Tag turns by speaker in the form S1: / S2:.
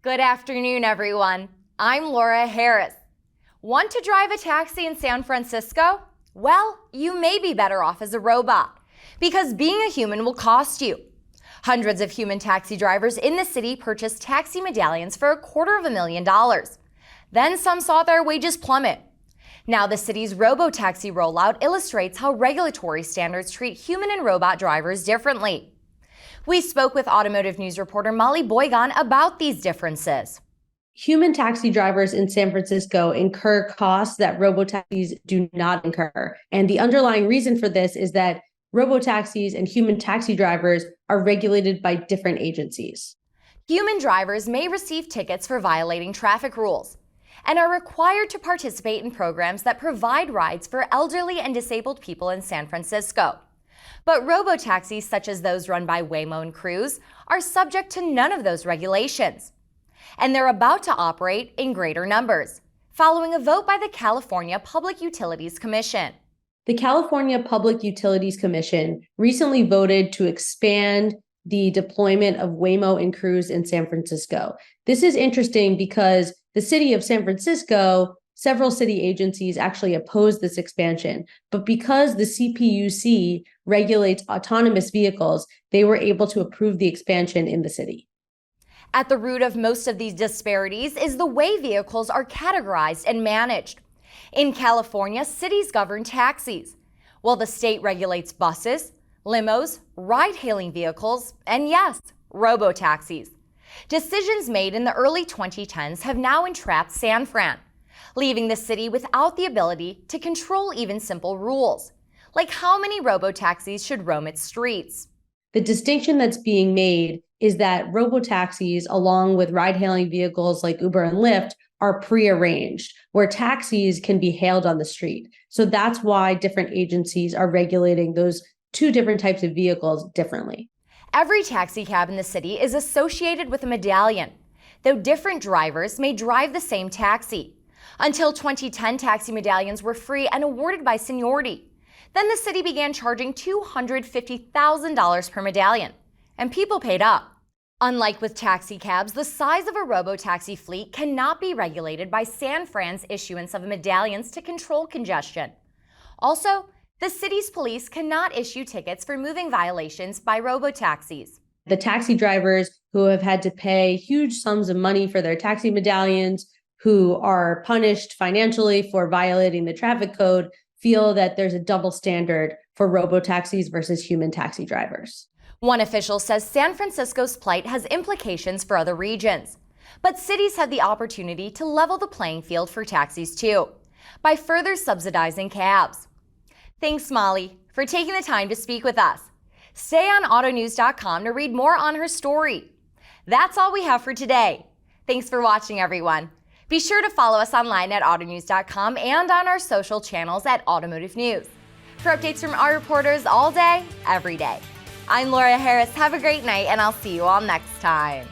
S1: Good afternoon, everyone. I'm Laura Harris. Want to drive a taxi in San Francisco? Well, you may be better off as a robot, because being a human will cost you. Hundreds of human taxi drivers in the city purchased taxi medallions for $250,000. Then some saw their wages plummet. Now the city's robotaxi rollout illustrates how regulatory standards treat human and robot drivers differently. We spoke with Automotive News reporter Molly Boygan about these differences.
S2: Human taxi drivers in San Francisco incur costs that robotaxis do not incur. And the underlying reason for this is that robotaxis and human taxi drivers are regulated by different agencies.
S1: Human drivers may receive tickets for violating traffic rules and are required to participate in programs that provide rides for elderly and disabled people in San Francisco. But robotaxis, such as those run by Waymo and Cruise, are subject to none of those regulations. And they're about to operate in greater numbers, following a vote by the California Public Utilities Commission.
S2: The California Public Utilities Commission recently voted to expand the deployment of Waymo and Cruise in San Francisco. This is interesting because the city of San Francisco, several city agencies actually opposed this expansion, but because the CPUC regulates autonomous vehicles, they were able to approve the expansion in the city.
S1: At the root of most of these disparities is the way vehicles are categorized and managed. In California, cities govern taxis, while the state regulates buses, limos, ride-hailing vehicles, and yes, robotaxis. Decisions made in the early 2010s have now entrapped San Fran, leaving the city without the ability to control even simple rules, like how many robotaxis should roam its streets.
S2: The distinction that's being made is that robotaxis, along with ride-hailing vehicles like Uber and Lyft, are prearranged, where taxis can be hailed on the street. So that's why different agencies are regulating those two different types of vehicles differently.
S1: Every taxi cab in the city is associated with a medallion, though different drivers may drive the same taxi. Until 2010, taxi medallions were free and awarded by seniority. Then the city began charging $250,000 per medallion, and people paid up. Unlike with taxi cabs, the size of a robotaxi fleet cannot be regulated by San Fran's issuance of medallions to control congestion. Also, the city's police cannot issue tickets for moving violations by robotaxis.
S2: The taxi drivers who have had to pay huge sums of money for their taxi medallions, who are punished financially for violating the traffic code, feel that there's a double standard for robotaxis versus human taxi drivers.
S1: One official says San Francisco's plight has implications for other regions, but cities have the opportunity to level the playing field for taxis too, by further subsidizing cabs. Thanks, Molly, for taking the time to speak with us. Stay on autonews.com to read more on her story. That's all we have for today. Thanks for watching, everyone. Be sure to follow us online at autonews.com and on our social channels at Automotive News for updates from our reporters all day, every day. I'm Laura Harris. Have a great night, and I'll see you all next time.